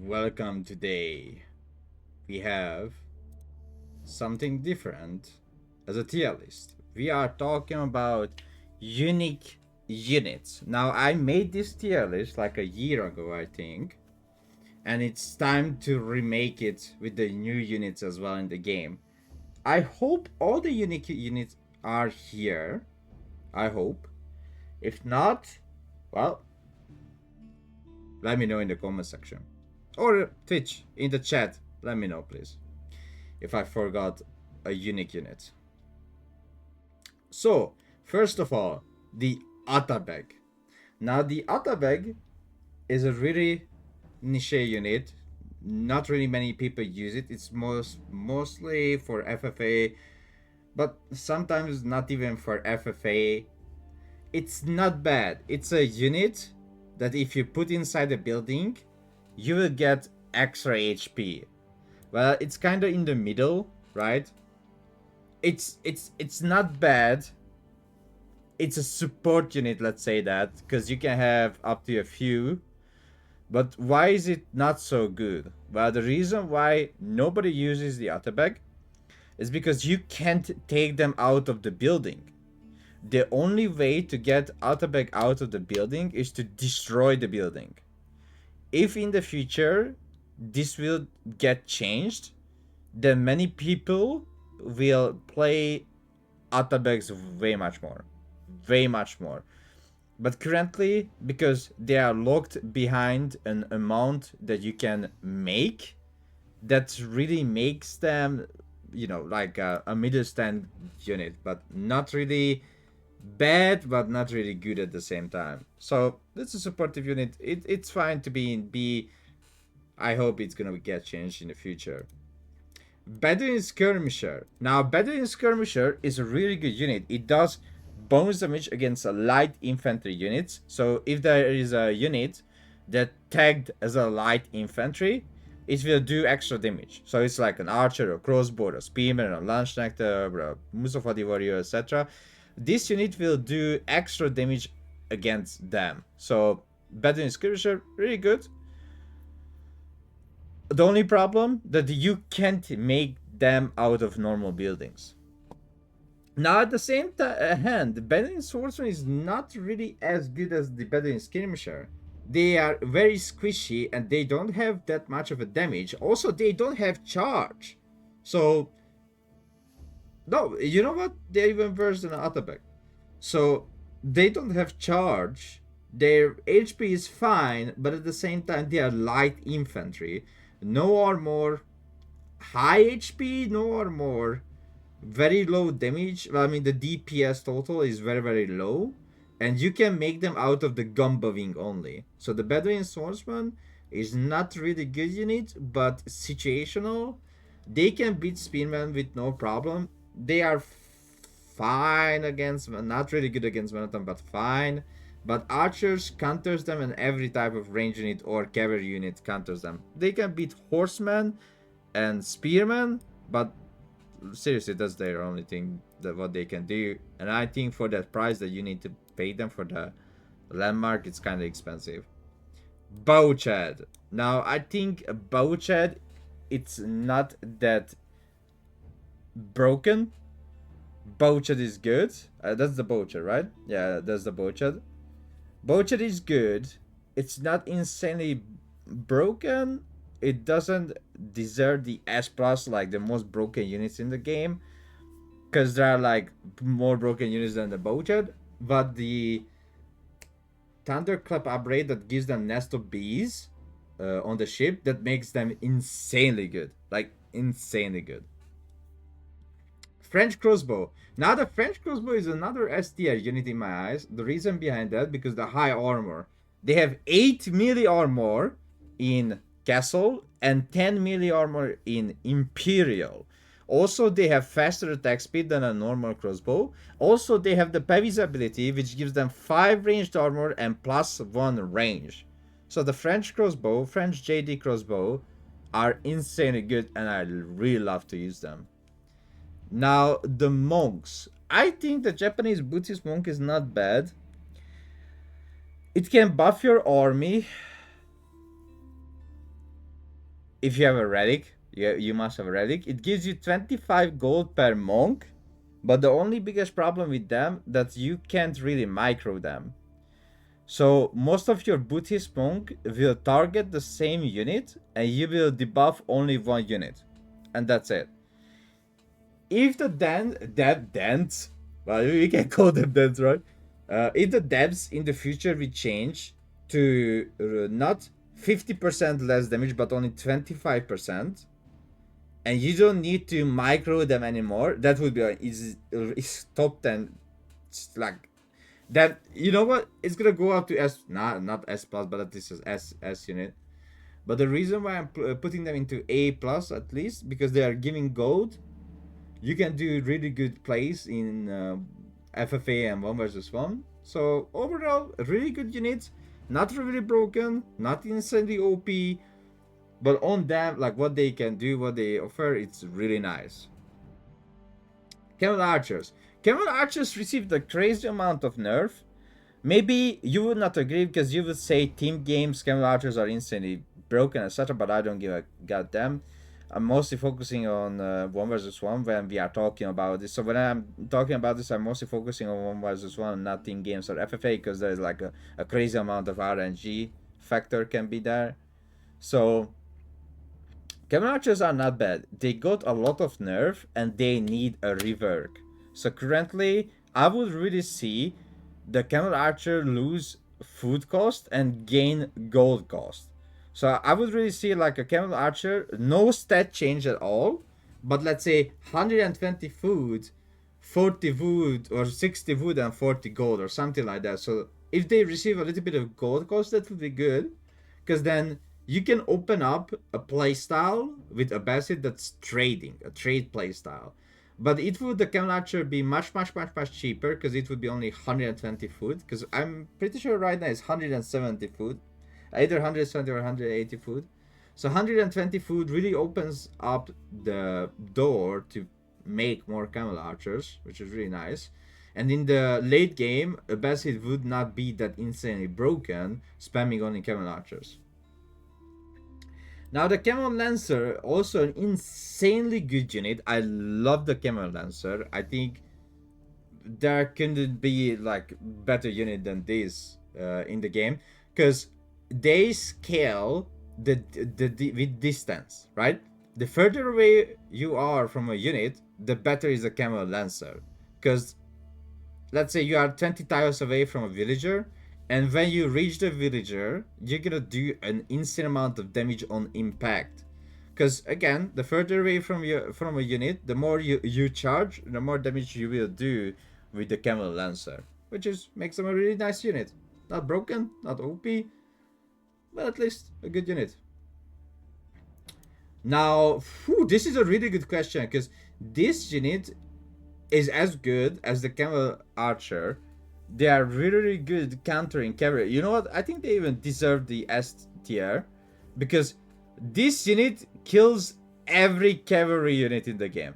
Welcome today. We have something different as a tier list. We are talking about unique units. Now, I made this tier list like a year ago, I think, and it's time to remake it with the new units as well in the game. I hope all the unique units are here. I hope. If not, well, let me know in the comment section or Twitch in the chat. Let me know, please, if I forgot a unique unit. So, first of all, the Atabeg. Now, the Atabeg is a really niche unit. Not really many people use it. It's mostly for FFA, but sometimes not even for FFA. It's not bad. It's a unit that if you put inside a building, you will get extra HP. Well, it's kind of in the middle, right? It's not bad. It's a support unit, let's say that, because you can have up to a few. But why is it not so good? Well, the reason why nobody uses the Atabeg is because you can't take them out of the building. The only way to get Atabeg out of the building is to destroy the building. If in the future this will get changed, then many people will play Atabegs way much more. Way much more. But currently, because they are locked behind an amount that you can make, that really makes them, like a middle stand unit, but not really bad, but not really good at the same time. So that's a supportive unit. It's fine to be in B. I hope it's gonna get changed in the future. Bedouin Skirmisher. Now, Bedouin Skirmisher is a really good unit. It does bonus damage against light infantry units. So if there is a unit that tagged as a light infantry, it will do extra damage. So it's like an archer, a crossbow, a spearman, a lance a Musafadi warrior, etc. This unit will do extra damage against them. So Bedouin Skirmisher, really good. The only problem that you can't make them out of normal buildings. Now, at the same hand, the Bedouin Swordsman is not really as good as the Bedouin Skirmisher. They are very squishy and they don't have that much of a damage. Also, they don't have charge. So, no, you know what? They're even worse than Atabek. So, they don't have charge. Their HP is fine, but at the same time, they are light infantry. No armor, high HP, no armor, very low damage. Well, I mean, the DPS total is very, very low. And you can make them out of the Gumba Wing only. So the Bedouin Swordsman is not really good unit, but situational. They can beat Spearman with no problem. They are fine against, not really good against one of them, but fine. But archers counters them, and every type of range unit or cavalry unit counters them. They can beat horsemen and spearmen, but seriously, that's their only thing that what they can do. And I think for that price that you need to pay them for the landmark, it's kind of expensive. Bowchad. Now I think Bowchad, it's not that broken. Bowchad is good. That's the Bowchad, right? Yeah, that's the Bowchad. Bowchad is good. It's not insanely broken. It doesn't deserve the S plus like the most broken units in the game, because there are like more broken units than the Bowchad. But the Thunderclap upgrade that gives them nest of bees on the ship, that makes them insanely good, like insanely good. French crossbow. Now the French crossbow is another S tier unit in my eyes. The reason behind that, because the high armor. They have 8 melee armor in Castle and 10 melee armor in Imperial. Also, they have faster attack speed than a normal crossbow. Also, they have the Pevis ability, which gives them 5 ranged armor and plus 1 range. So the French crossbow, French JD crossbow, are insanely good, and I really love to use them. Now, the monks. I think the Japanese Buddhist monk is not bad. It can buff your army. if you have a relic, you must have a relic. It gives you 25 gold per monk, but the only biggest problem with them that you can't really micro them. So most of your Buddhist monk will target the same unit and you will debuff only one unit. And that's it. If the dents, well, we can call them dents, right? If the debts in the future will change to not 50% less damage, but only 25%, and you don't need to micro them anymore, that would be is top 10. It's like that. You know what? It's gonna go up to S, not S plus, but at least S unit. But the reason why I'm putting them into A plus at least because they are giving gold. You can do really good plays in FFA and 1 versus 1. So overall, really good units. Not really broken, not insanely OP, but on them, like what they can do, what they offer, it's really nice. Camel Archers. Camel Archers received a crazy amount of nerf. Maybe you would not agree because you would say team games, Camel Archers are insanely broken, etc. But I don't give a goddamn. I'm mostly focusing on 1 versus 1 when we are talking about this. So when I'm talking about this, I'm mostly focusing on 1 versus 1, not team games or FFA, because there's like a crazy amount of RNG factor can be there. So Camel Archers are not bad. They got a lot of nerf and they need a rework. So currently, I would really see the Camel Archer lose food cost and gain gold cost. So I would really see like a Camel Archer, no stat change at all, but let's say 120 food, 40 wood, or 60 wood and 40 gold, or something like that. So if they receive a little bit of gold cost, that would be good, because then you can open up a playstyle with a Bassett that's trading, a trade playstyle. But it would, the Camel Archer, be much cheaper because it would be only 120 food. Because I'm pretty sure right now it's 170 food, either 170 or 180 food. So 120 food really opens up the door to make more Camel Archers, which is really nice. And in the late game, a Bassett would not be that insanely broken, spamming only Camel Archers. Now the Camel Lancer, also an insanely good unit. I love the Camel Lancer. I think there couldn't be like better unit than this in the game, because they scale with distance, right? The further away you are from a unit, the better is the Camel Lancer. Because let's say you are 20 tiles away from a villager, and when you reach the villager, you're gonna do an insane amount of damage on impact. Because again, the further away from a unit, the more you charge, the more damage you will do with the Camel Lancer, which makes them a really nice unit. Not broken, not OP, but at least a good unit. Now, this is a really good question because this unit is as good as the Camel Archer. They are really good countering cavalry. You know what? I think they even deserve the S tier because this unit kills every cavalry unit in the game.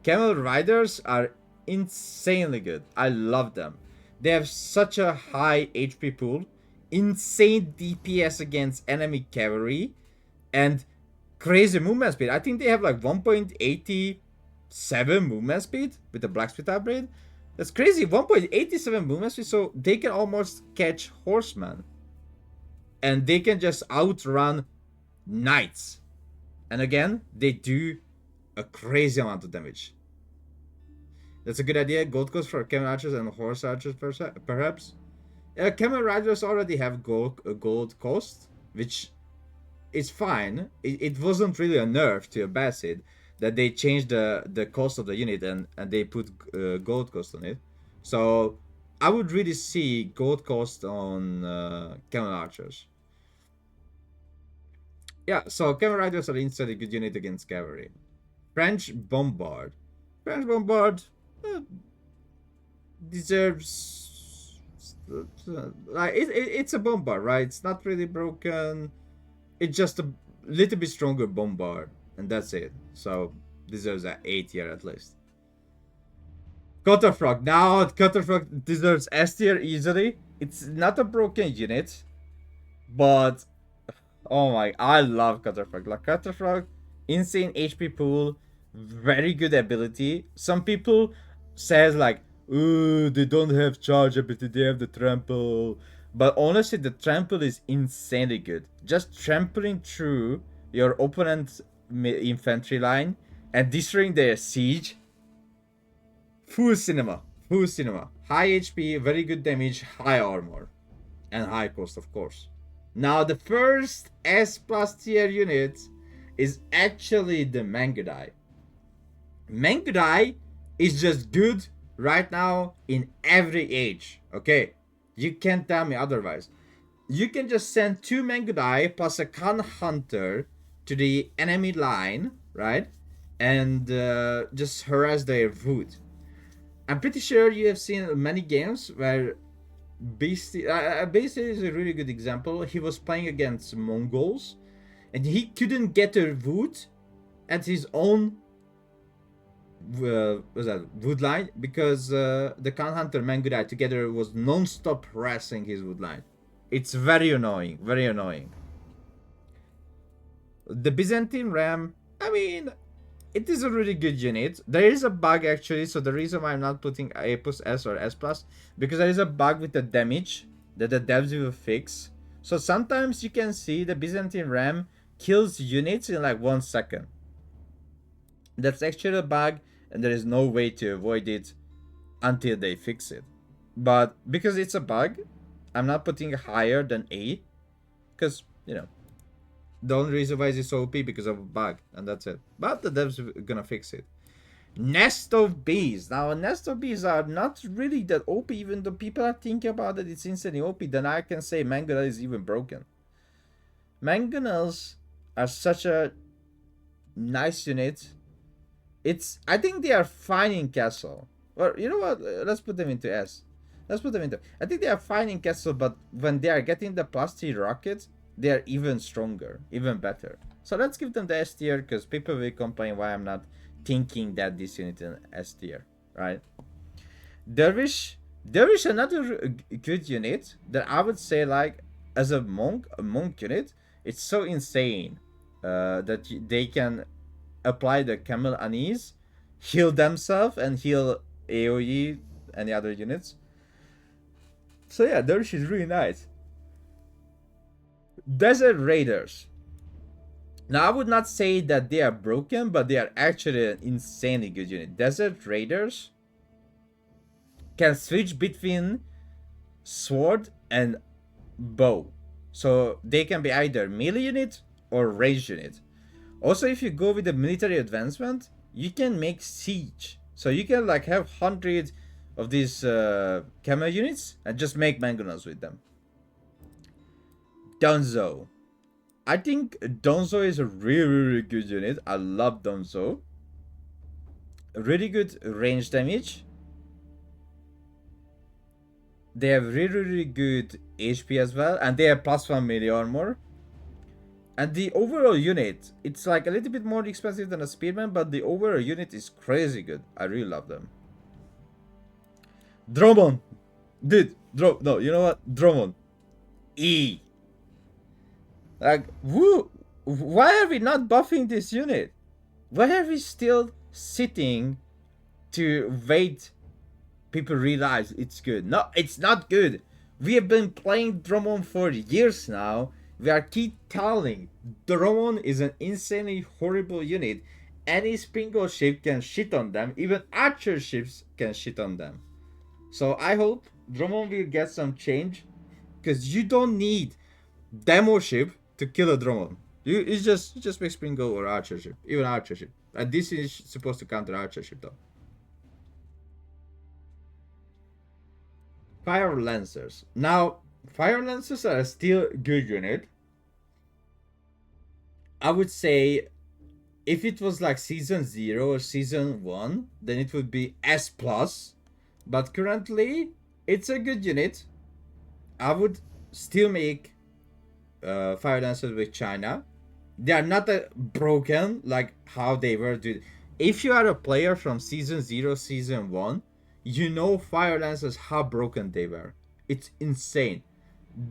Camel Riders are insanely good. I love them. They have such a high HP pool, insane DPS against enemy cavalry, and crazy movement speed. I think they have like 1.87 movement speed with the blacksmith upgrade. That's crazy. 1.87 movement speed, so they can almost catch horsemen. And they can just outrun knights. And again, they do a crazy amount of damage. That's a good idea. Gold cost for Camel Archers and Horse Archers, perhaps. Camel Riders already have gold cost, which is fine. It wasn't really a nerf to a Bassett that they changed the cost of the unit and they put gold cost on it. So I would really see gold cost on Camel Archers. Yeah, so Camel Riders are instantly good unit against cavalry. French Bombard. French Bombard deserves... it's a Bombard, right? It's not really broken. It's just a little bit stronger Bombard. And that's it. So deserves an A tier at least. Cutterfrog. Now Cutterfrog deserves S tier easily. It's not a broken unit, but Oh my, I love Cutterfrog. Like Cutterfrog, insane HP pool, very good ability. Some people says like, ooh, they don't have charge ability, they have the trample. But honestly, the trample is insanely good. Just trampling through your opponent's infantry line and destroying their siege. Full cinema. Full cinema. High HP, very good damage, high armor. And high cost, of course. Now, the first S plus tier unit is actually the Mangudai. Mangudai is just good right now in every age, okay? You can't tell me otherwise. You can just send 2 Mangudai plus a Khan Hunter to the enemy line, right? And just harass their food. I'm pretty sure you have seen many games where Beastie is a really good example. He was playing against Mongols, and he couldn't get a wood at his own wood line because the Khan Hunter Mangudai together was non-stop harassing his wood line. It's very annoying, very annoying. The Byzantine Ram, I mean, it is a really good unit. There is a bug actually, so the reason why I'm not putting A plus S or S plus, because there is a bug with the damage that the devs will fix. So sometimes you can see the Byzantine Ram kills units in like 1 second. That's actually a bug, and there is no way to avoid it until they fix it. But because it's a bug, I'm not putting higher than A, because, you know, the only reason why it's OP because of a bug, and that's it. But the devs are gonna fix it. Nest of Bees. Now, Nest of Bees are not really that OP, even though people are thinking about it, it's instantly OP. Then I can say Mangonels is even broken. Mangonels are such a nice unit. I think they are fine in Castle. Or, you know what? Let's put them into S. I think they are fine in Castle, but when they are getting the plus 3 rockets, they are even stronger, even better. So let's give them the S tier, because people will complain why I'm not thinking that this unit in S tier, right? Dervish, another good unit that I would say, like, as a monk unit, it's so insane that they can apply the Camel Anise, heal themselves, and heal AoE, any other units. So yeah, Dervish is really nice. Desert Raiders. Now, I would not say that they are broken, but they are actually an insanely good unit. Desert Raiders can switch between sword and bow. So they can be either melee unit or range unit. Also, if you go with the military advancement, you can make siege. So you can like have 100 of these camel units and just make mangonels with them. Donzo. I think Donzo is a really good unit. I love Donzo. Really good range damage. They have really good HP as well. And they have +1 melee armor. And the overall unit, it's like a little bit more expensive than a Spearman, but the overall unit is crazy good. I really love them. Drummond. Dude, no, you know what? Drummond. E. Like, why are we not buffing this unit? Why are we still sitting to wait people realize it's good? No, it's not good. We have been playing Drummond for years now. We are keep telling Drummond is an insanely horrible unit. Any Springle ship can shit on them. Even archer ships can shit on them. So I hope Drummond will get some change, because you don't need demo ship to kill a Drummond. It's just make Springle or archer ship, even archer ship. And this is supposed to counter archer ship though. Fire Lancers. Now, Fire Lancers are still a good unit. I would say if it was like season 0 or season 1, then it would be S+. But currently, it's a good unit. I would still make Fire Lancers with China. They are not broken like how they were. If you are a player from season 0, season 1, you know Fire Lancers how broken they were. It's insane.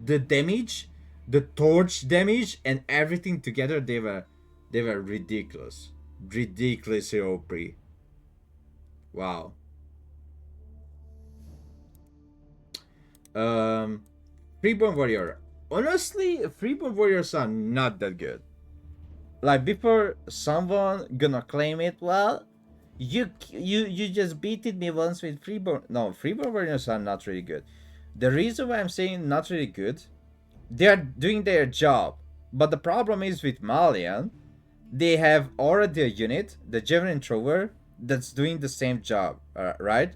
The damage, the torch damage and everything together, they were ridiculous, ridiculously OP. Wow. Um, Freeborn Warrior. Honestly, Freeborn Warriors are not that good. Like before someone gonna claim it, well, you just beated me once with Freeborn. No, Freeborn Warriors are not really good. The reason why I'm saying not really good, they are doing their job. But the problem is with Malian, they have already a unit, the Javelin Thrower, that's doing the same job, right?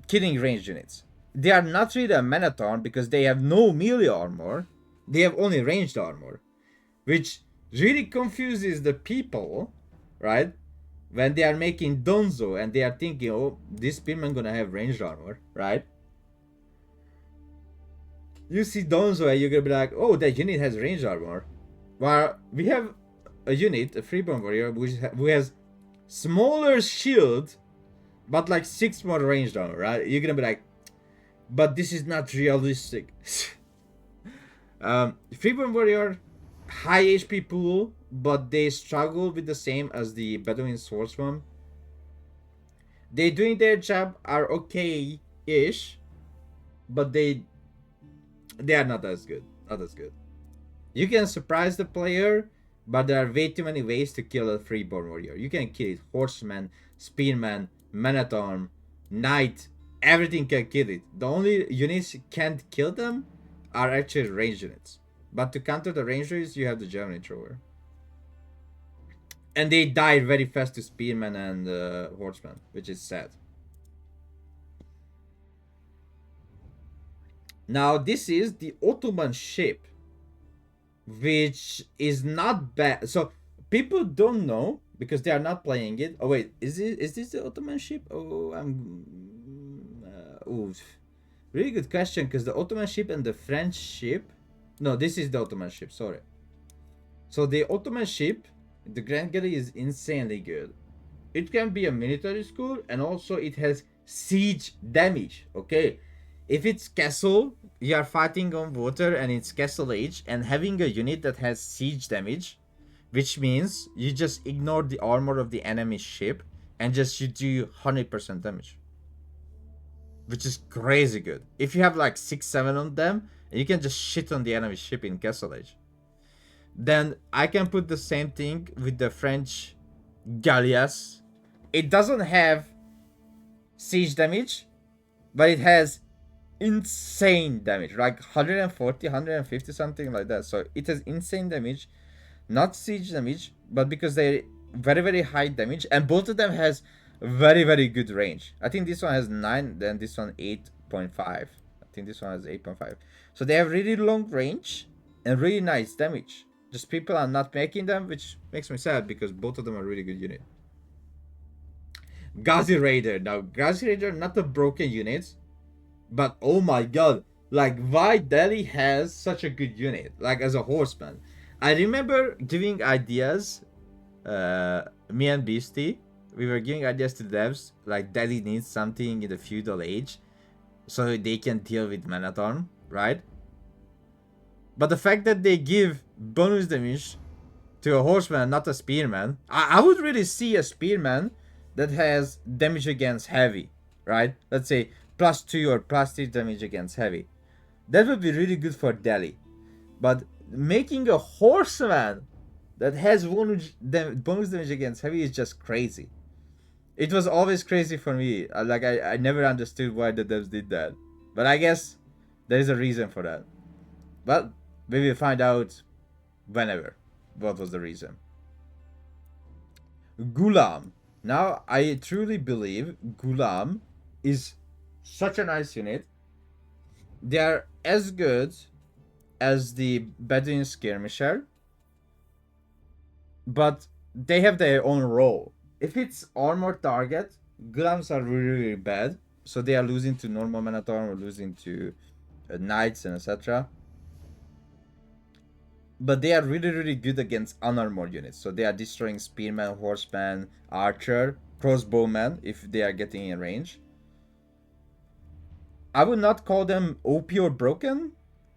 Killing range units. They are not really a Manathon because they have no melee armor. They have only ranged armor, which really confuses the people, right? When they are making Donzo and they are thinking, oh, this spearman gonna have ranged armor, right? You see Donzo and you're gonna be like, oh, that unit has ranged armor. While we have a unit, a freeborn warrior, who has smaller shield, but like 6 more ranged armor, right? You're gonna be like, but this is not realistic. Freeborn warrior, high HP pool, but they struggle with the same as the Bedouin swordsman. They doing their job, are okay-ish, but they are not as good. Not as good. You can surprise the player, but there are way too many ways to kill a freeborn warrior. You can kill it. Horseman, spearman, man at arm, knight, everything can kill it. The only units can't kill them are actually range units. But to counter the range units, you have the German thrower. And they die very fast to spearman and horseman, which is sad. Now this is the Ottoman ship, which is not bad. So people don't know because they are not playing it. Oh wait, is this the Ottoman ship? Oh, really good question, because the Ottoman ship and the French ship. No, this is the Ottoman ship. Sorry. So the Ottoman ship, the Grand Galley, is insanely good. It can be a military school, and also it has siege damage. Okay, if it's castle, you are fighting on water and it's castle age, and having a unit that has siege damage, which means you just ignore the armor of the enemy ship and just you do 100% damage, which is crazy good. If you have like 6-7 on them, you can just shit on the enemy ship in castle age. Then I can put the same thing with the French galleass. It doesn't have siege damage, but it has insane damage, like 140, 150, something like that. So it has insane damage, not siege damage, but because they're very, very high damage, and both of them has very, very good range. I think this one has 9, then this one 8.5. I think this one has 8.5. So they have really long range and really nice damage. Just people are not making them, which makes me sad because both of them are really good unit. Ghazi Raider. Now, Ghazi Raider, not a broken unit, but oh my god, like why Delhi has such a good unit, like as a horseman. I remember giving ideas, me and Beastie, we were giving ideas to devs, like Delhi needs something in the feudal age, so they can deal with Manathon, right? But the fact that they give bonus damage to a horseman, not a spearman, I would really see a spearman that has damage against heavy, right? Let's say +2 or +3 damage against heavy. That would be really good for Delhi. But making a horseman that has bonus damage against heavy is just crazy. It was always crazy for me. I never understood why the devs did that. But I guess there is a reason for that. But we will find out whenever what was the reason. Gulam. Now, I truly believe Gulam is such a nice unit. They are as good as the Bedouin Skirmisher, but they have their own role. If it's armor target, Gulams are really, really bad, so they are losing to normal Manathon or losing to knights and etc. But they are really, really good against unarmored units. So they are destroying spearman, horseman, archer, crossbowman if they are getting in range. I would not call them OP or broken,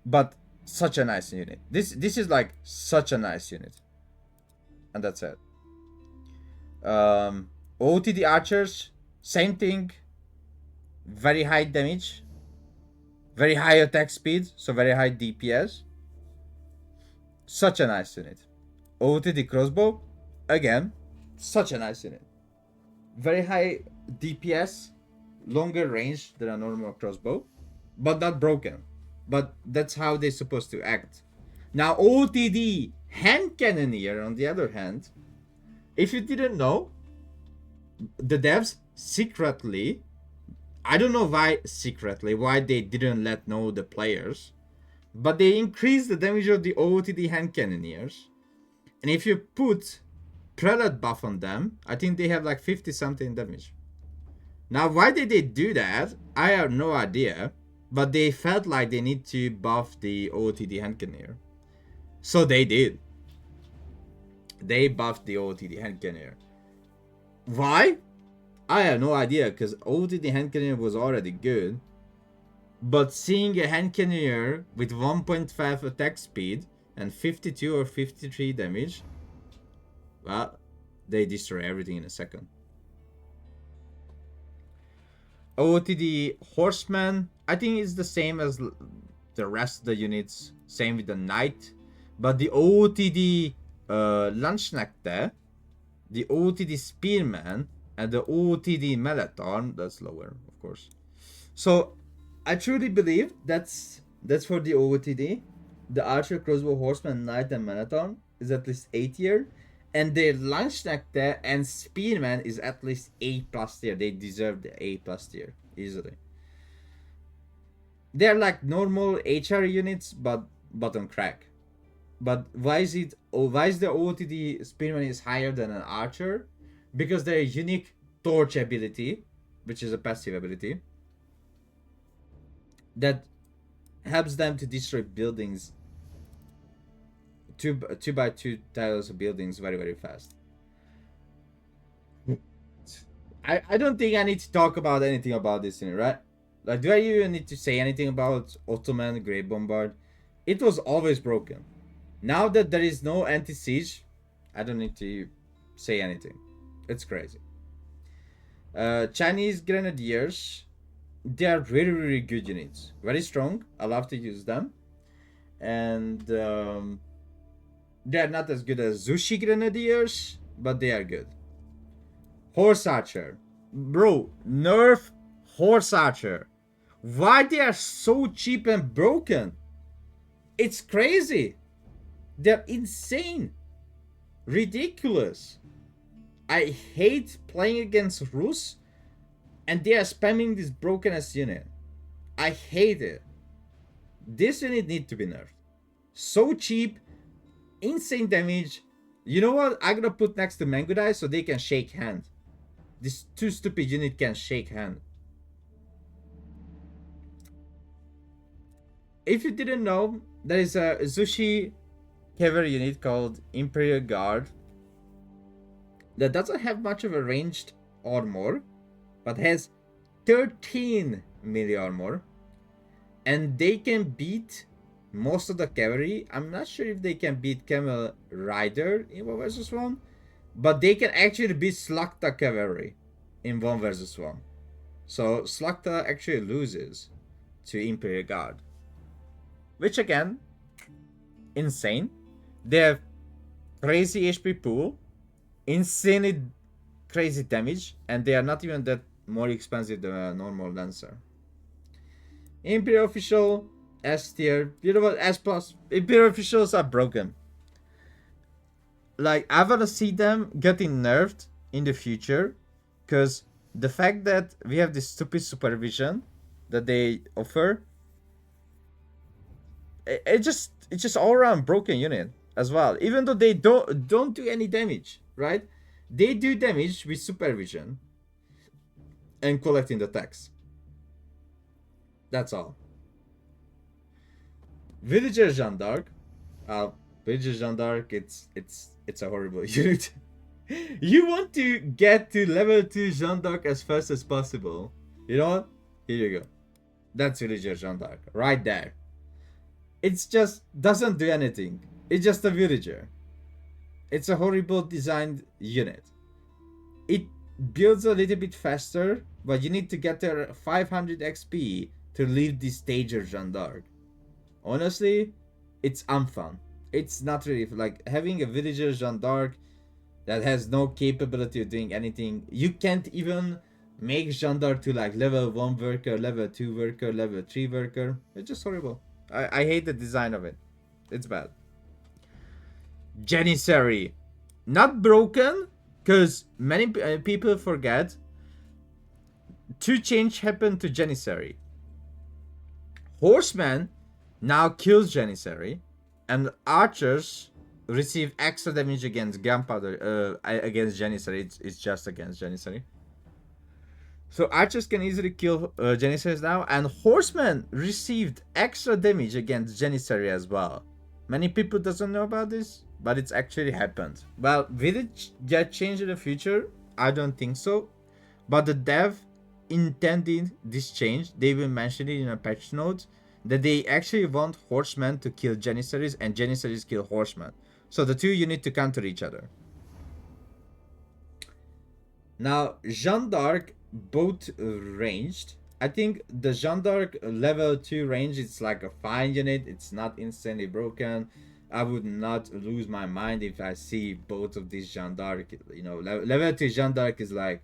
but Such a nice unit. This is like such a nice unit. And that's it. OTD archers, same thing. Very high damage. Very high attack speed, so very high DPS. Such a nice unit. OTD crossbow, again, such a nice unit. Very high DPS, longer range than a normal crossbow, but not broken. But that's how they're supposed to act. Now, OTD hand cannoneer, on the other hand, if you didn't know, the devs secretly, I don't know why secretly, why they didn't let know the players, but they increased the damage of the OOTD hand cannoneers. And if you put prelate buff on them, I think they have like 50 something damage. Now, why did they do that? I have no idea, but they felt like they need to buff the OOTD hand cannoneer. So they did. They buffed the OOTD hand cannoneer. Why? I have no idea, because OOTD hand cannoneer was already good. But seeing a hand cannoneer with 1.5 attack speed and 52 or 53 damage, well, they destroy everything in a second. OOTD horseman, I think it's the same as the rest of the units. Same with the knight. But the OOTD Landsknechte, the OOTD spearman, and the OOTD Meletarm, that's lower, of course. So I truly believe that's for the OOTD. The archer, crossbow, horseman, knight, and Meletarm is at least 8 tier. And the Landsknechte and spearman is at least 8+ tier. They deserve the 8+ tier easily. They're like normal HR units, but on crack. But why is the OOTD spearman is higher than an archer? Because their unique torch ability, which is a passive ability, that helps them to destroy buildings, 2x2 tiles of buildings very, very fast. I don't think I need to talk about anything about this unit, right? Like, do I even need to say anything about Ottoman Great Bombard? It was always broken. Now that there is no anti-siege, I don't need to say anything. It's crazy. Chinese Grenadiers, they are really, really good units. Very strong. I love to use them. And they are not as good as Zushi Grenadiers, but they are good. Horse Archer. Bro, nerf Horse Archer. Why they are so cheap and broken? It's crazy. They're insane. Ridiculous. I hate playing against Rus, and they are spamming this broken ass unit. I hate it. This unit needs to be nerfed. So cheap, insane damage. You know what? I'm gonna put next to Mangudai so they can shake hand. This too stupid unit can shake hand. If you didn't know, there is a Zushi cavalry unit called Imperial Guard that doesn't have much of a ranged armor, but has 13 melee armor, and they can beat most of the cavalry. I'm not sure if they can beat Camel Rider in 1 versus 1, but they can actually beat Slakta cavalry in 1 versus 1. So Slakta actually loses to Imperial Guard, which again, insane. They have crazy HP pool, insanely crazy damage, and they are not even that more expensive than a normal Lancer. Imperial Official, S tier. You know what? S plus. Imperial Officials are broken. Like, I wanna see them getting nerfed in the future, because the fact that we have this stupid supervision that they offer, it's just all around broken unit as well. Even though they don't do any damage, right? They do damage with supervision and collecting the tax. That's all. Villager Jeanne d'Arc. Villager Jeanne d'Arc, it's a horrible unit. You want to get to level 2 Jeanne d'Arc as fast as possible. You know what? Here you go. That's Villager Jeanne d'Arc right there. It's just doesn't do anything. It's just a villager. It's a horrible designed unit. It builds a little bit faster, but you need to get there 500 XP to leave the stager Jeanne d'Arc. Honestly, it's unfun. It's not really like having a villager Jeanne d'Arc that has no capability of doing anything. You can't even make Jeanne d'Arc to like level 1 worker, level 2 worker, level 3 worker. It's just horrible. I hate the design of it. It's bad. Janissary. Not broken, because many people forget. Two change happened to Janissary. Horseman now kills Janissary, and archers receive extra damage against gunpowder, against Janissary. It's just against Janissary. So archers can easily kill Janissaries now, and horsemen received extra damage against Janissary as well. Many people doesn't know about this, but it's actually happened. Well, will it get changed in the future? I don't think so. But the dev intended this change. They will mention it in a patch note that they actually want horsemen to kill Janissaries and Janissaries kill horsemen. So the two you need to counter each other. Now, Jeanne d'Arc both ranged. I think the Jeanne d'Arc level 2 range is like a fine unit. It's not insanely broken. I would not lose my mind if I see both of these Jeanne d'Arc. You know, level 2 Jeanne d'Arc is like,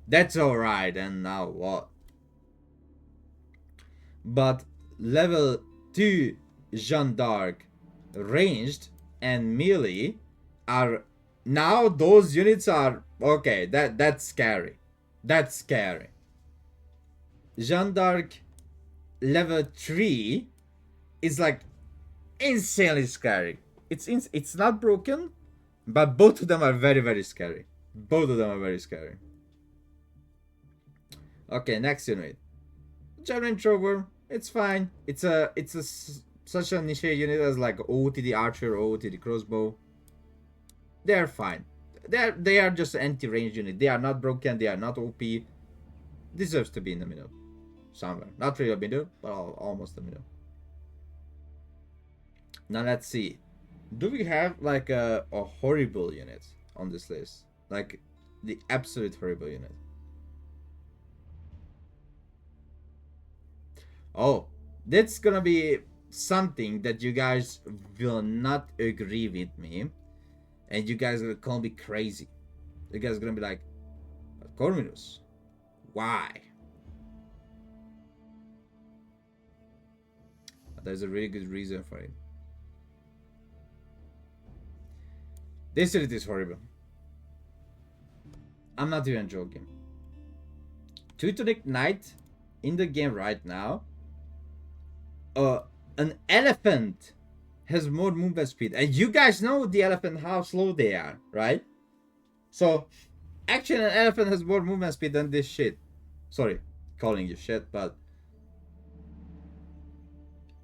that's alright, and now what? But level 2 Jeanne d'Arc ranged and melee are now those units are okay. That's scary. That's scary. Jeanne d'Arc level 3 is like insanely scary. It's not broken, but both of them are very scary. Both of them are very scary. Okay, next unit. Javelin Thrower. It's fine. It's such a niche unit as like OOTD Archer, OOTD Crossbow. They're fine. They are just anti-range unit. They are not broken. They are not OP. Deserves to be in the middle, somewhere. Not really the middle, but almost the middle. Now let's see. Do we have like a horrible unit on this list? Like the absolute horrible unit. Oh, that's gonna be something that you guys will not agree with me. And you guys are gonna call me crazy. You guys are gonna be like, Corvinus, why? There's a really good reason for it. This unit is horrible. I'm not even joking. Teutonic Knight in the game right now. An elephant has more movement speed, and you guys know the elephant how slow they are, right? So actually an elephant has more movement speed than this shit. Sorry calling you shit, but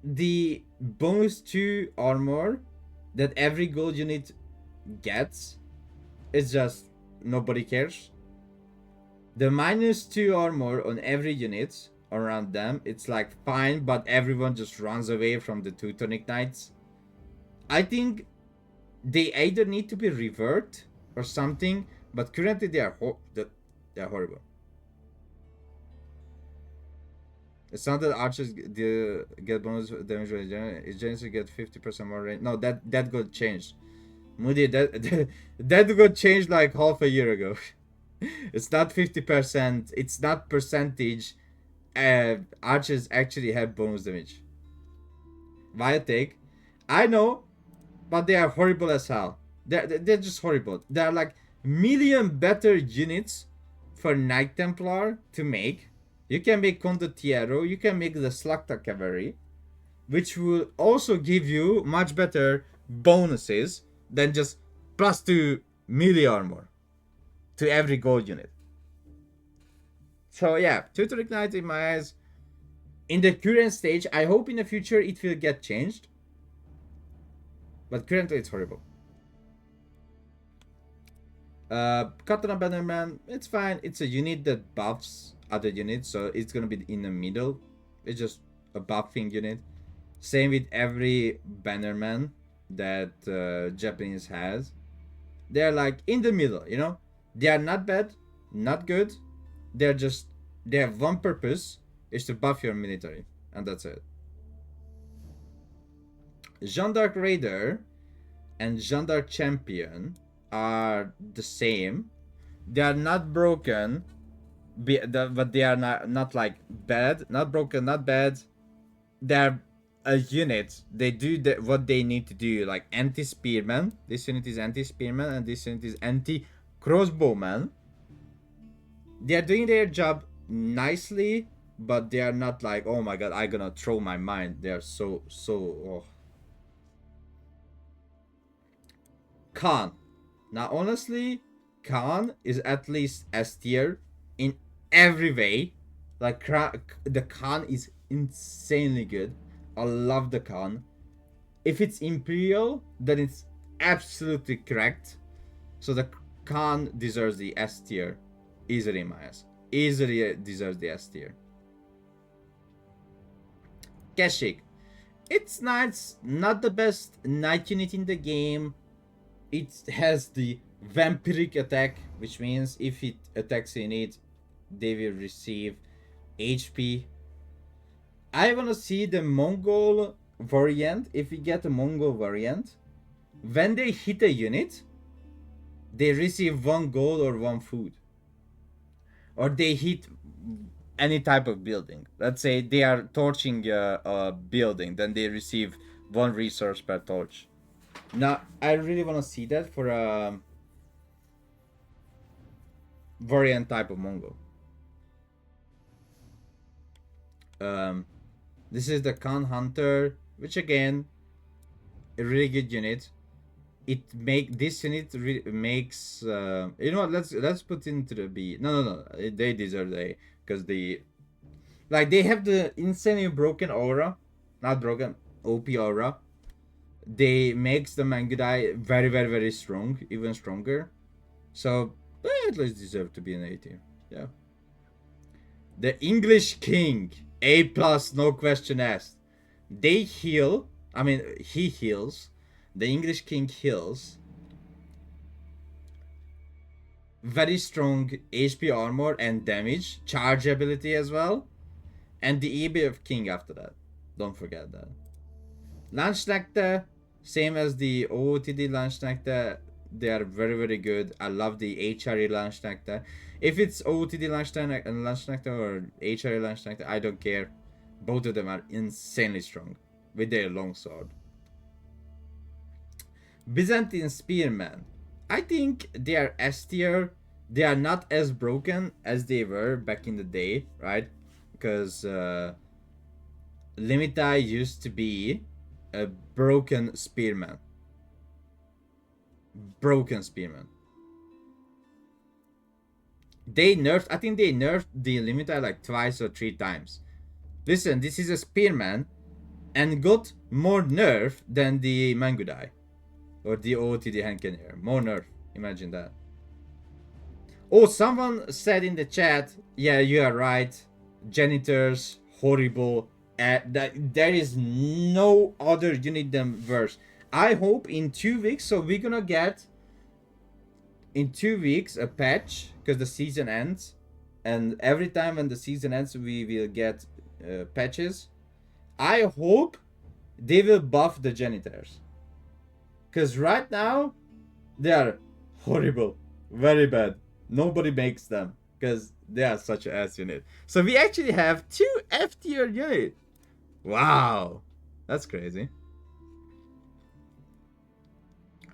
the bonus 2 armor that every gold unit gets is just nobody cares. The minus 2 armor on every unit around them, it's like fine, but everyone just runs away from the Teutonic Knights. I think they either need to be reworked or something, but currently they are horrible. It's not that archers get bonus damage when it's generally get 50% more range. No, that got changed. Moody, that got changed like half a year ago. It's not 50%. It's not percentage. Archers actually have bonus damage. Viatek, I know, but they are horrible as hell. They're just horrible. They're like million better units for Knight Templar to make. You can make Condottiero, you can make the Slakta Cavalry, which will also give you much better bonuses than just +2 melee armor to every gold unit. So yeah, Teutonic Knight in my eyes, in the current stage, I hope in the future it will get changed. But currently it's horrible. Katana Bannerman, it's fine. It's a unit that buffs other units, so it's gonna be in the middle. It's just a buffing unit. Same with every bannerman that Japanese has. They're like in the middle, you know? They are not bad, not good. They're just, they have one purpose, is to buff your military. And that's it. Jeanne d'Arc Raider and Jeanne d'Arc Champion are the same. They are not broken, but they are not like bad. Not broken, not bad. They're a unit. They do what they need to do, like anti-spearman. This unit is anti-spearman, and this unit is anti-crossbowman. They are doing their job nicely, but they are not like, oh my god, I'm gonna throw my mind. They are so oh. Khan. Now, honestly, Khan is at least S tier in every way. Like, the Khan is insanely good. I love the Khan. If it's Imperial, then it's absolutely correct. So the Khan deserves the S tier. Easily, my ass. Easily deserves the S tier. Keshik. It's nice, not the best knight unit in the game. It has the vampiric attack, which means if it attacks in it, they will receive HP. I wanna see the Mongol variant. If we get a Mongol variant, when they hit a unit, they receive 1 gold or 1 food. Or they hit any type of building. Let's say they are torching a building, then they receive 1 resource per torch. Now, I really want to see that for a variant type of Mongol. This is the Khan Hunter, which again, a really good unit. It this unit makes you know what, let's put into the B. No, they deserve the A, because they have the insanely broken aura, not broken, OP aura. They makes the Mangudai very, very, very strong, even stronger. So they at least deserve to be an A tier. Yeah. The English King, A plus, no question asked. They heal. I mean, he heals. The English King heals. Very strong HP armor and damage, charge ability as well, and the EB of King after that. Don't forget that. Landsknechte, same as the OOTD Landsknechte, they are very, very good. I love the HRE Landsknechte. If it's OOTD Landsknechte or HRE Landsknechte, I don't care. Both of them are insanely strong with their longsword. Byzantine Spearmen. I think they are S tier. They are not as broken as they were back in the day, right? Because Limitai used to be a broken spearman. Broken spearman. I think they nerfed the Limitai like 2 or 3 times. Listen, this is a spearman and got more nerf than the Mangudai. Or the OOTD Henkener. More nerf. Imagine that. Oh, someone said in the chat, yeah, you are right. Janitors, horrible. There is no other unit than worse. I hope in 2 weeks, so we're gonna get in 2 weeks a patch, because the season ends. And every time when the season ends, we will get patches. I hope they will buff the janitors. Because right now, they are horrible. Very bad. Nobody makes them. Because they are such an ass unit. So we actually have 2 F tier units. Wow. That's crazy.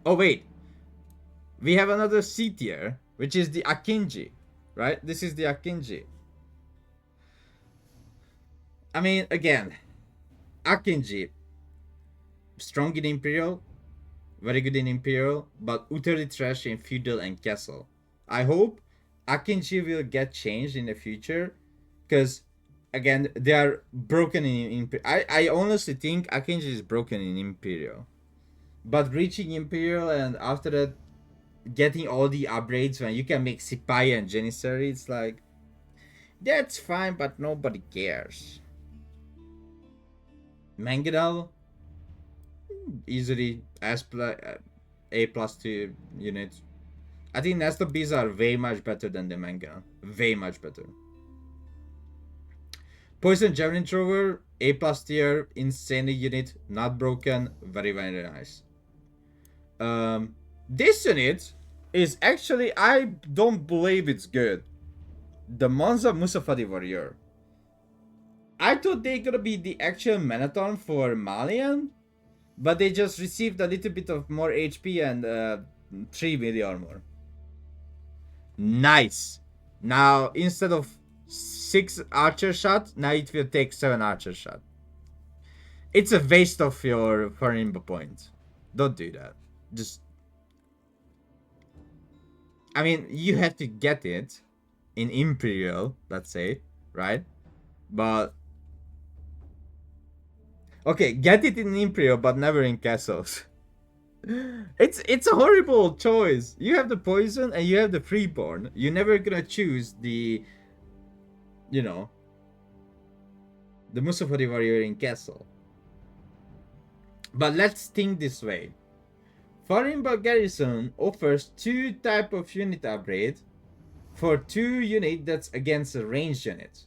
Oh, wait. We have another C tier, which is the Akinji. Right? This is the Akinji. I mean, again, Akinji. Strong in Imperial. Very good in Imperial, but utterly trash in Feudal and Castle. I hope Akinji will get changed in the future, because again, they are broken in Imperial. I honestly think Akinji is broken in Imperial. But reaching Imperial and after that getting all the upgrades when you can make Sipai and Janissary, it's like, that's fine, but nobody cares. Mangonel, easily A plus 2 unit. I think Nest of Bees are way much better than the Mangonel. Way much better. Poison Javelin Thrower, A plus tier, insanely unit, not broken, very very nice. This unit is actually, I don't believe it's good. The Monza Musafadi Warrior. I thought they're gonna be the actual Manaton for Malian, but they just received a little bit of more HP and 3 milli armor. Nice. Now instead of 6 archer shot, now it will take 7 archer shot. It's a waste of your Farimba point. Don't do that. Just, I mean, you have to get it in Imperial, let's say, right? But okay, get it in Imperial, but never in castles. It's a horrible choice. You have the poison and you have the freeborn. You're never gonna choose the, you know, the Musafari warrior in castle. But let's think this way. Farimba Garrison offers 2 type of unit upgrade for 2 unit that's against a ranged unit.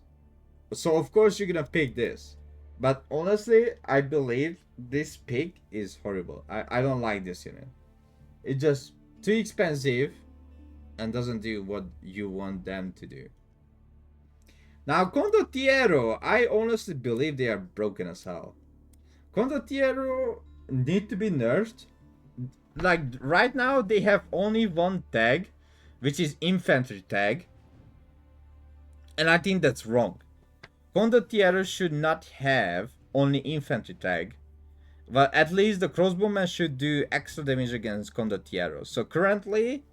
So of course you're gonna pick this. But honestly, I believe this pick is horrible. I don't like this unit. It's just too expensive and doesn't do what you want them to do. Now, Condottiero, I honestly believe they are broken as hell. Condottiero need to be nerfed. Like, right now, they have only one tag, which is Infantry tag. And I think that's wrong. Condottiero should not have only Infantry tag. But at least the crossbowman should do extra damage against Condottiero. So currently,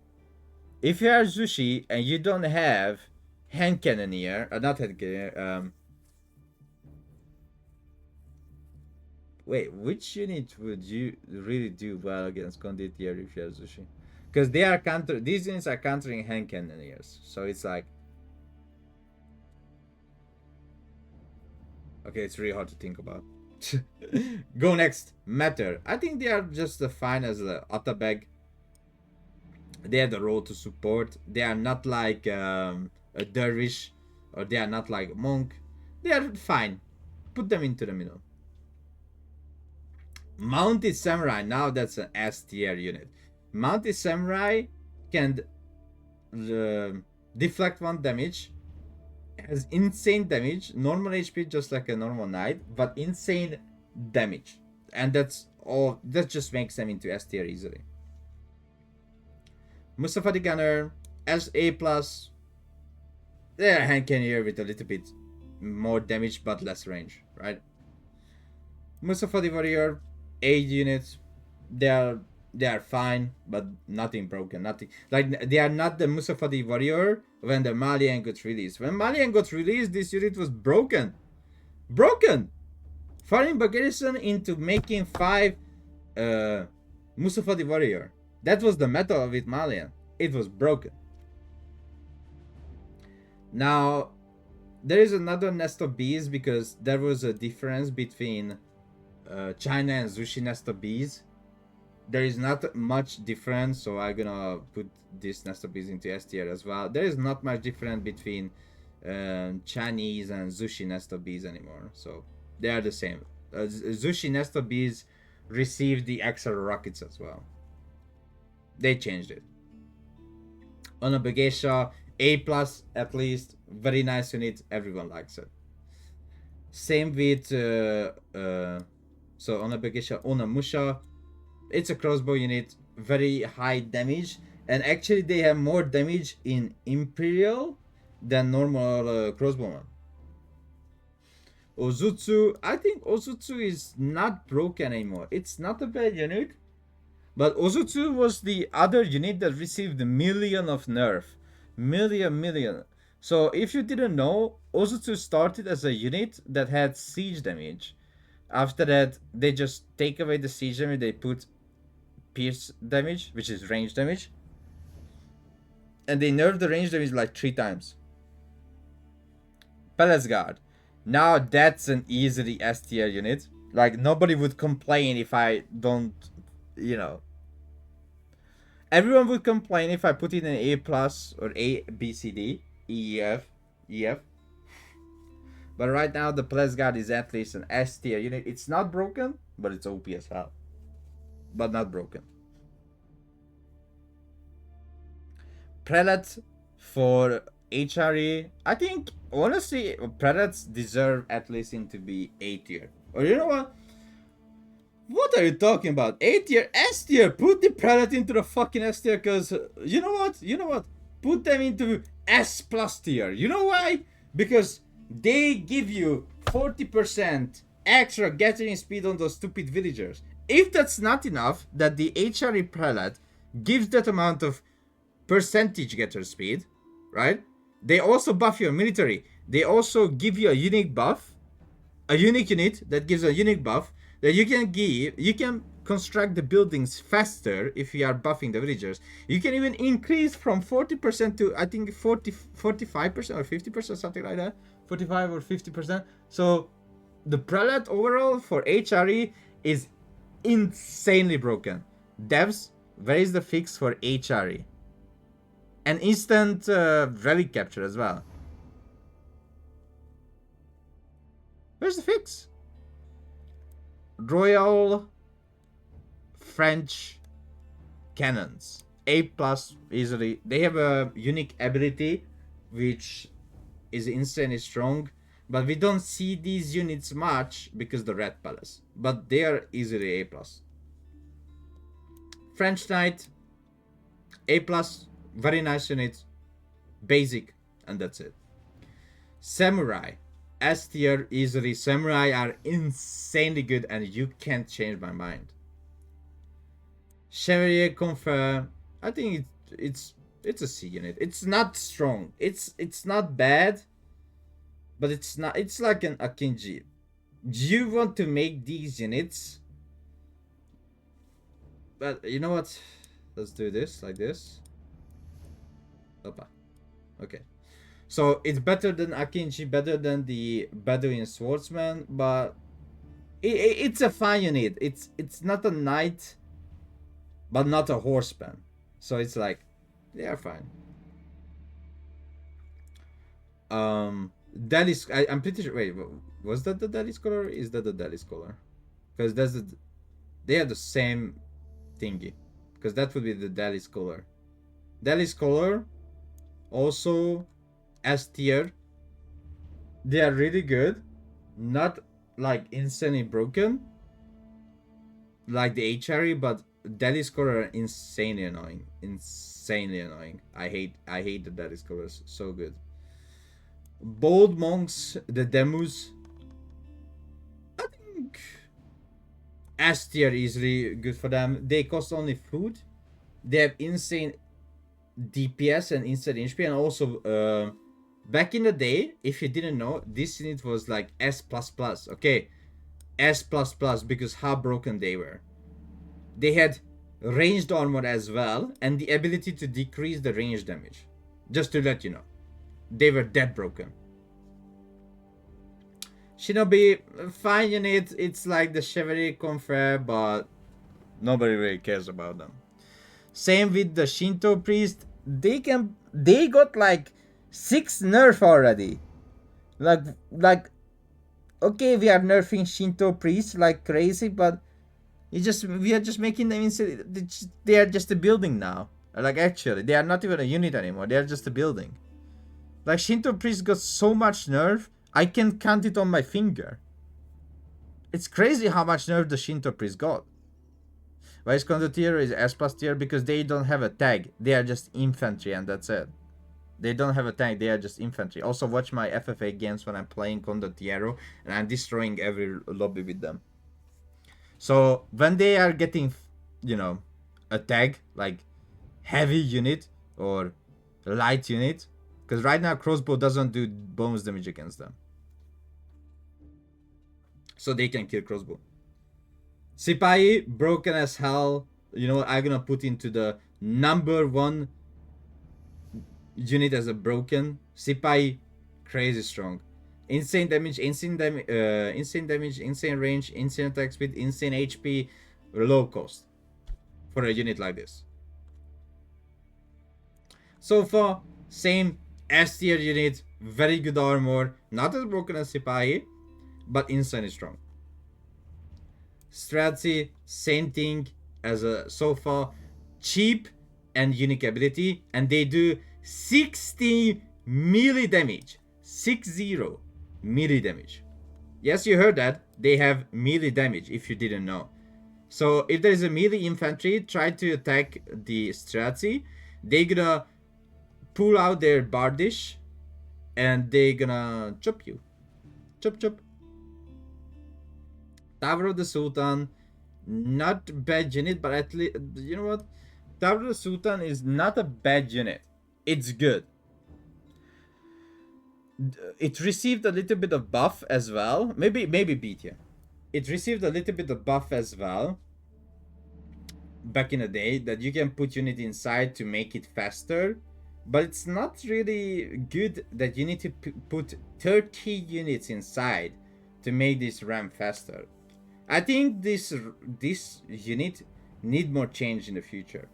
if you are Zushi and you don't have hand cannoneer, not hand cannoneer, wait, which unit would you really do well against Condottiero if you are Zushi? Because they are these units are countering hand cannoneers. So it's like, okay, it's really hard to think about. Go next. Matter. I think they are just as fine as the Atabeg. They have the role to support. They are not like a dervish, or they are not like monk. They are fine. Put them into the middle. Mounted Samurai. Now that's an S tier unit. Mounted Samurai can deflect 1 damage. Has insane damage, normal HP just like a normal knight, but insane damage, and that's all. That just makes them into S tier easily. Mustafa the Gunner as A plus. They're hand cannoneer with a little bit more damage but less range, right? Mustafa the Warrior, A units. They are fine, but nothing broken. Nothing like they are not the Mustafa the Warrior when the Malian got released. When Malian got released, this unit was broken. Broken! Farimba Garrison into making 5 Mustafa the Warrior. That was the meta with Malian. It was broken. Now, there is another nest of bees because there was a difference between China and Zushi nest of bees. There is not much difference, so I'm gonna put this nest of bees into S tier as well. There is not much difference between Chinese and Zushi nest of bees anymore, so they are the same. Zushi nest of bees received the extra rockets as well. They changed it. Onabegesha, A plus at least, very nice unit. Everyone likes it. Same with so Onabegesha, Onamusha. It's a crossbow unit, very high damage, and actually they have more damage in Imperial than normal crossbowman. Ozutsu, I think Ozutsu is not broken anymore. It's not a bad unit, but Ozutsu was the other unit that received a million of nerf. Million. So if you didn't know, Ozutsu started as a unit that had siege damage. After that, they just take away the siege damage, they put pierce damage, which is range damage, and they nerfed the range damage like 3 times. Palace Guard. Now that's an easily S tier unit. Like nobody would complain if I don't, you know. Everyone would complain if I put in an A plus or A B C D E F E F. But right now the plus guard is at least an S tier unit. It's not broken, but it's OP as hell. But not broken. Prelate for HRE. I think honestly prelates deserve at least to be A tier. Or you know what? What are you talking about? A tier, S tier. Put the prelate into the fucking S tier, cause you know what? You know what? Put them into S plus tier. You know why? Because they give you 40% extra gathering speed on those stupid villagers. If that's not enough, that the HRE prelate gives that amount of percentage getter speed, right? They also buff your military. They also give you a unique buff, a unique unit that gives a unique buff that you can give. You can construct the buildings faster if you are buffing the villagers. You can even increase from 40% to I think 45% or 50%, something like that. 45 or 50%. So the prelate overall for HRE is insanely broken. Devs, where is the fix for HRE? And instant relic capture as well. Where's the fix? Royal French cannons. A plus easily. They have a unique ability which is insanely strong. But we don't see these units much because the Red Palace. But they are easily A plus. French Knight. A plus. Very nice unit. Basic. And that's it. Samurai. S tier easily. Samurai are insanely good and you can't change my mind. Chevalier confirm. I think it's a C unit. It's not strong. It's not bad, but it's not. It's like an Akinji. Do you want to make these units? But you know what? Let's do this like this. Opa. Okay. So it's better than Akinji, better than the Bedouin Swordsman, but it's a fine unit. It's not a knight, but not a horseman. So it's like, they are fine. Delhi, I'm pretty sure. Wait, was that the Delhi Scholar? Is that the Delhi Scholar? Because they have the same thingy. Because that would be the Delhi Scholar. Delhi Scholar, also S tier. They are really good, not like insanely broken, like the HRE, but Delhi Scholar are insanely annoying. Insanely annoying. I hate the Delhi Scholars. So good. Bold Monks, the Demus. I think S tier easily good for them. They cost only food. They have insane DPS and insane HP, and also back in the day, if you didn't know, this unit was like S++. Okay, S++ because how broken they were. They had ranged armor as well, and the ability to decrease the range damage. Just to let you know, they were dead broken. Shinobi, fine unit. It's like the Chevalier Confrere, but nobody really cares about them. Same with the Shinto Priest. They got like 6 nerf already. Like okay, we are nerfing Shinto Priests like crazy, but we are just making them they are just a building now. Like actually, they are not even a unit anymore. They are just a building. Like Shinto Priest got so much nerf, I can count it on my finger. It's crazy how much nerf the Shinto Priest got. Why is Condottiero is S plus tier? Because they don't have a tag. They are just infantry and that's it. They don't have a tank, they are just infantry. Also watch my FFA games when I'm playing Condottiero and I'm destroying every lobby with them. So when they are getting, you know, a tag like heavy unit or light unit, because right now crossbow doesn't do bonus damage against them. So they can kill crossbow. Sipahi, broken as hell. You know what, I'm gonna put into the number 1 unit as a broken. Sipahi, crazy strong. insane damage, insane range, insane attack speed, insane HP, low cost for a unit like this. So far, same S tier unit, very good armor, not as broken as Sipahi, but insanely strong. Strategy, same thing as a so far, cheap and unique ability, and they do 60 melee damage. 60 melee damage. Yes, you heard that. They have melee damage if you didn't know. So if there is a melee infantry try to attack the strategy, they gonna pull out their bardish and they gonna chop you. Chop chop. Tower of the Sultan, not bad unit, but at least you know what? Tower of the Sultan is not a bad unit. It's good. It received a little bit of buff as well. Maybe beat you. It received a little bit of buff as well back in the day that you can put unit inside to make it faster, but it's not really good that you need to put 30 units inside to make this RAM faster. I think this unit need more change in the future.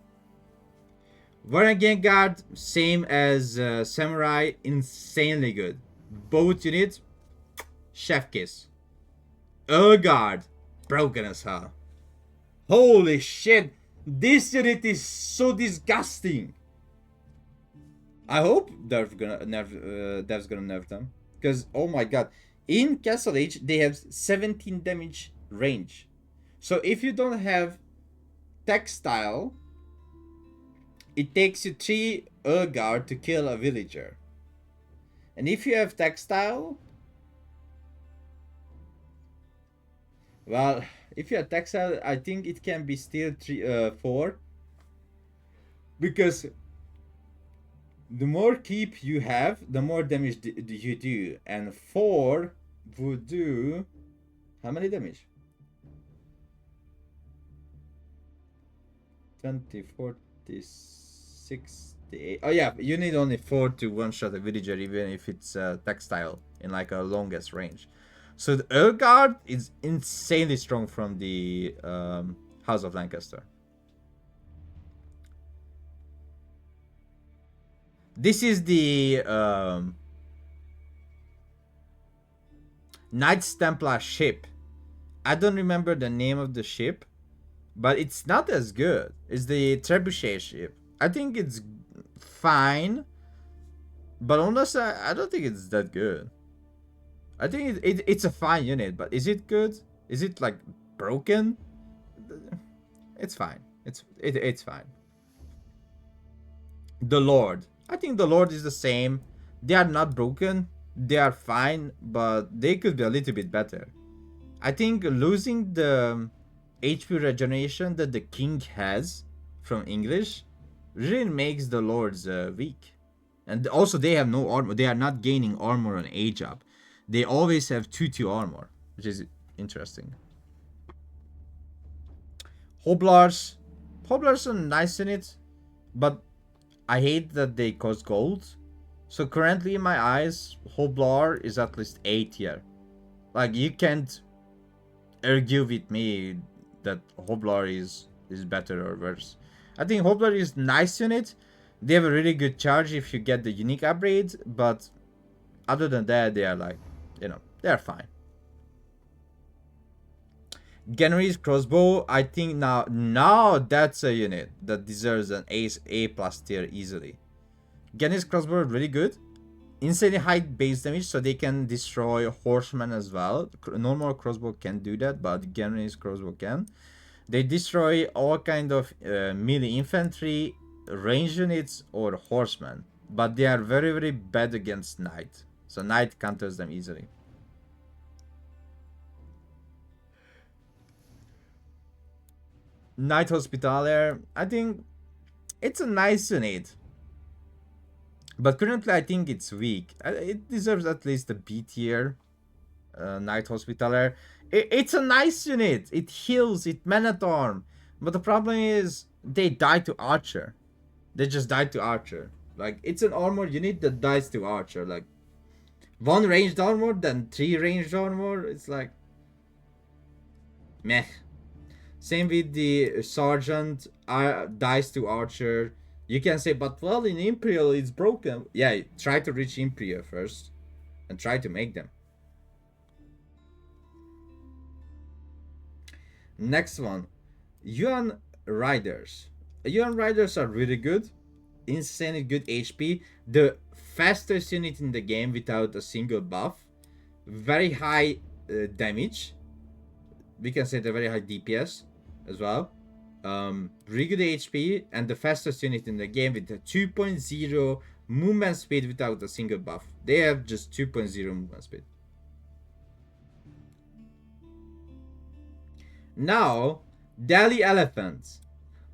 Warren Guard, same as Samurai, insanely good. Both units, chef kiss. Guard, broken as hell. Holy shit, this unit is so disgusting. I hope Dev's gonna nerf them, because oh my god, in Castle Age they have 17 damage range. So if you don't have textile, it takes you 3 guard to kill a villager. And if you have textile, well, if you have textile, I think it can be still 4. Because the more keep you have, the more damage you do. And 4 would do how many damage? 20, 40, 60. Oh yeah, you need only 4 to one-shot a villager, even if it's textile in like a longest range. So the Earlguard is insanely strong from the House of Lancaster. This is the Knights Templar ship. I don't remember the name of the ship, but it's not as good. It's the Trebuchet ship. I think it's fine, but honestly, I don't think it's that good. I think it's a fine unit, but is it good? Is it like broken? It's fine. It's fine. The Lord. I think the Lord is the same. They are not broken. They are fine, but they could be a little bit better. I think losing the HP regeneration that the King has from English really makes the Lords weak. And also they have no armor. They are not gaining armor on age up. They always have 2-2 armor, which is interesting. Hoblars. Hoblars are nice in it, but I hate that they cost gold. So currently in my eyes, Hoblar is at least A tier. Like you can't argue with me that Hoblar is better or worse. I think Hoblar is nice unit. They have a really good charge if you get the unique upgrade, but other than that, they are like, you know, they are fine. Genry's crossbow, I think now that's a unit that deserves an A plus tier easily. Genry's crossbow is really good. Insanely high base damage, so they can destroy horsemen as well. Normal crossbow can't do that, but Genry's crossbow can. They destroy all kind of melee infantry, range units, or horsemen. But they are very, very bad against knight. So knight counters them easily. Knight Hospitaller, I think it's a nice unit. But currently I think it's weak. It deserves at least a B tier. Knight Hospitaller. It's a nice unit. It heals, it man-at-arm. But the problem is they die to Archer. They just die to Archer. Like, it's an armor unit that dies to Archer. Like, 1 ranged armor, then 3 ranged armor. It's like meh. Same with the sergeant, dice to archer. You can say, but well, in Imperial it's broken. Yeah, try to reach Imperial first, and try to make them. Next one, Yuan Riders. Yuan Riders are really good, insanely good HP, the fastest unit in the game without a single buff, very high damage. We can say the very high DPS as well. Really good HP and the fastest unit in the game with the 2.0 movement speed without a single buff. They have just 2.0 movement speed. Now, Delhi Elephants.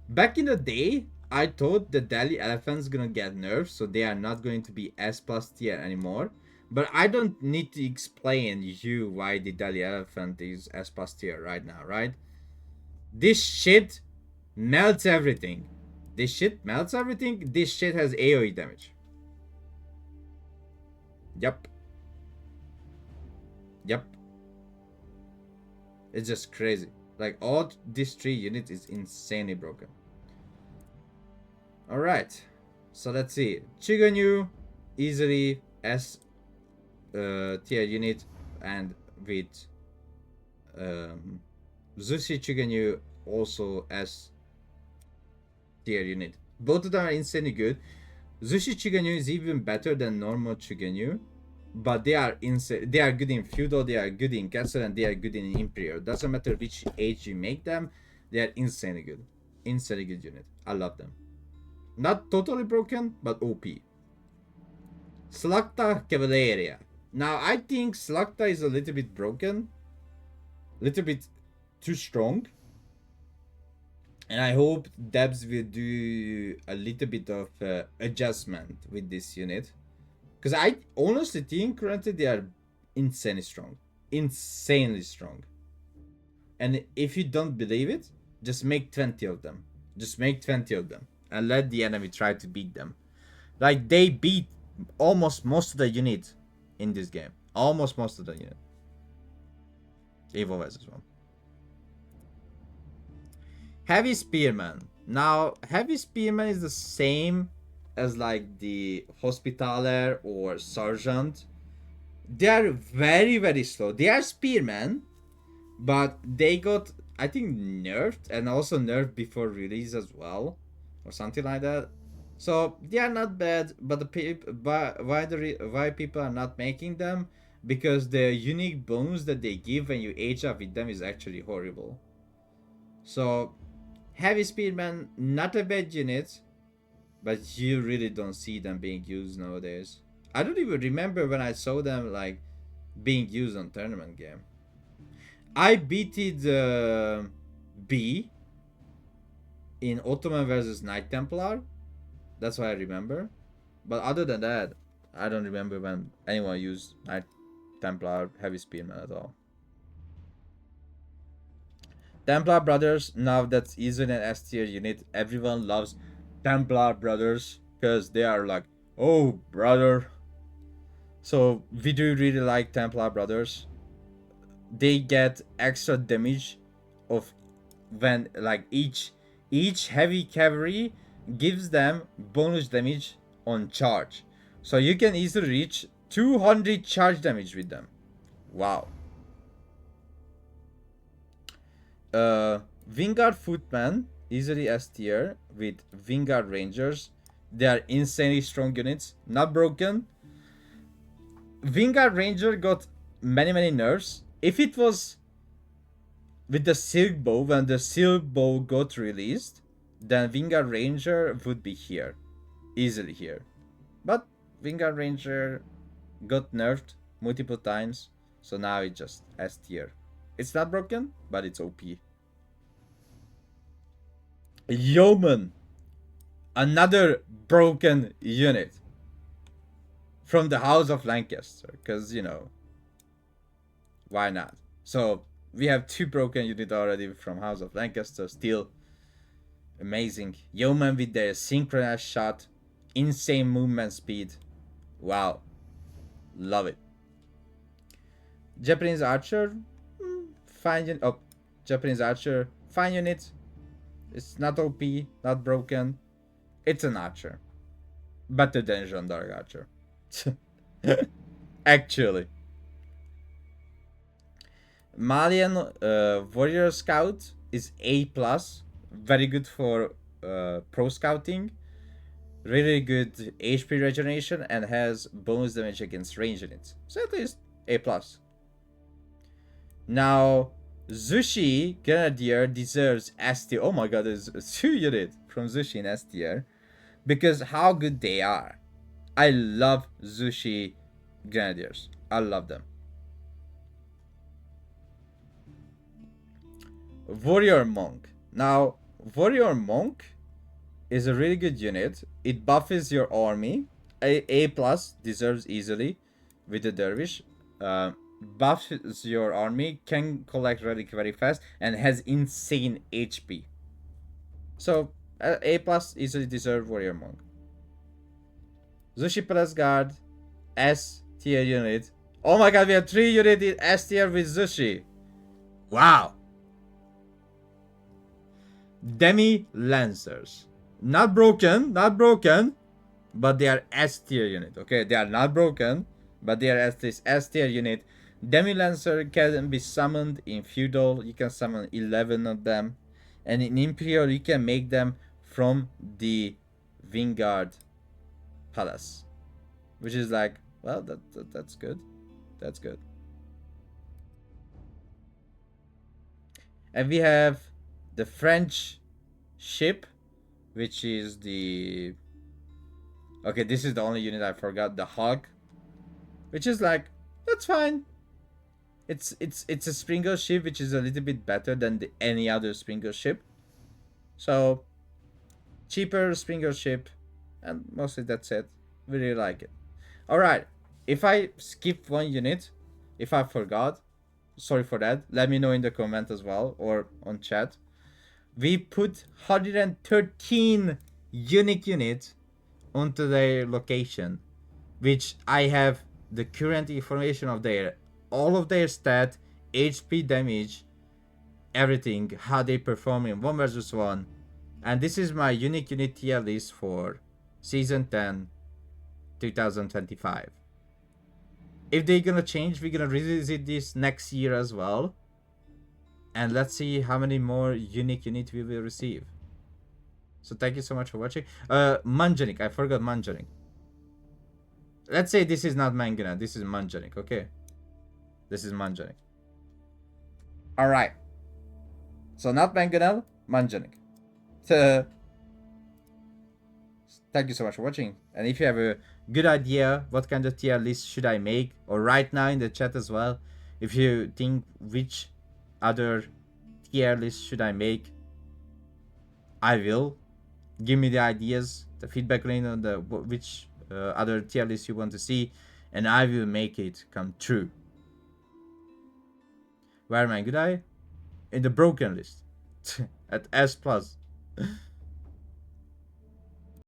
Back in the day, I thought the Delhi Elephants gonna get nerfed, so they are not going to be S plus tier anymore. But I don't need to explain you why the Delhi Elephant is S plus tier right now, right? This shit melts everything. This shit melts everything. This shit has AoE damage. Yep. Yep. It's just crazy. Like, all these 3 units is insanely broken. Alright. So let's see. Chiganyu, easily S tier unit, and with Zushi Chiganyu also S tier unit. Both of them are insanely good. Zushi Chiganyu is even better than normal Chiganyu, but they are insane. They are good in feudal, they are good in castle, and they are good in imperial. Doesn't matter which age you make them, they are insanely good. Insanely good unit. I love them. Not totally broken, but OP. Slakta Cavalleria. Now I think Slakta is a little bit broken, little bit too strong, and I hope devs will do a little bit of adjustment with this unit, because I honestly think currently they are insanely strong, insanely strong. And if you don't believe it, just make 20 of them. Just make 20 of them and let the enemy try to beat them. Like, they beat almost most of the unit in this game. Almost most of the unit. Evo as well. Heavy Spearman. Now, Heavy Spearman is the same as like the Hospitaller or Sergeant. They are very, very slow. They are Spearmen, but they got, I think, nerfed, and also nerfed before release as well, or something like that. So they are not bad, but why people are not making them? Because the unique bonus that they give when you age up with them is actually horrible. So Heavy Spearman, not a bad unit, but you really don't see them being used nowadays. I don't even remember when I saw them like being used on tournament game. I beated B in Ottoman versus Knight Templar. That's what I remember. But other than that, I don't remember when anyone used Knight Templar Heavy Spearman at all. Templar Brothers, now that's easily an S tier unit. Everyone loves Templar Brothers because they are like, oh brother. So we do really like Templar Brothers. They get extra damage of when like each heavy cavalry gives them bonus damage on charge. So you can easily reach 200 charge damage with them. Wow. Wingard Footman, easily S tier with Wingard Rangers. They are insanely strong units, not broken. Wingard Ranger got many nerfs. If it was with the Silk Bow, when the Silk Bow got released, then Wingard Ranger would be here. Easily here. But Wingard Ranger got nerfed multiple times, so now it's just S tier. It's not broken, but it's OP. Yeoman. Another broken unit. From the House of Lancaster, because, you know, why not? So, we have 2 broken units already from House of Lancaster, still amazing. Yeoman with their synchronized shot, insane movement speed. Wow. Love it. Japanese archer, fine unit. Oh, Japanese archer, fine unit. It's not OP, not broken. It's an archer. Better than Jean d'Arc archer. Actually. Malian warrior scout is A plus. Very good for pro scouting. Really good HP regeneration and has bonus damage against range units. So at least A plus. Now, Zushi Grenadier deserves S tier. Oh my god, there's a 2 unit from Zushi in S tier. Because how good they are. I love Zushi Grenadiers. I love them. Warrior Monk. Now, Warrior Monk is a really good unit. It buffs your army. A plus deserves easily with the dervish. Buffs your army, can collect relic very fast, and has insane HP. So A plus easily deserve Warrior Monk. Zushi plus guard, S tier unit. Oh my god, we have 3 units in S tier with Zushi. Wow. Demi Lancers. Not broken, not broken, but they are S tier unit. Okay, they are not broken, but they are at least S tier unit. Demi Lancer can be summoned in Feudal. You can summon 11 of them, and in Imperial you can make them from the Vanguard Palace, which is like, well, that's good. That's good. And we have the French ship, which is the... Okay, this is the only unit I forgot. The Hog, which is like, that's fine. It's a Springer ship, which is a little bit better than any other Springer ship. So, cheaper Springer ship, and mostly that's it. We really like it. Alright, if I skip one unit, if I forgot, sorry for that. Let me know in the comment as well, or on chat. We put 113 unique units onto their location, which I have the current information of their all of their stat, HP, damage, everything, how they perform in 1 versus 1, and this is my unique unit tier list for season 10 2025. If they're gonna change, we're gonna revisit this next year as well, and let's see how many more unique units we will receive. So thank you so much for watching. Manjanik, I forgot Manjanik. Let's say this is not Mangana, this is Manjanik, okay? This is Manjanik. Alright. So not Manganel, Manjanik. Thank you so much for watching. And if you have a good idea what kind of tier list should I make, or right now in the chat as well, if you think which other tier list should I make, I will. Give me the ideas, the feedback lane on the which other tier list you want to see, and I will make it come true. Where am I? Good eye? In the broken list at S plus.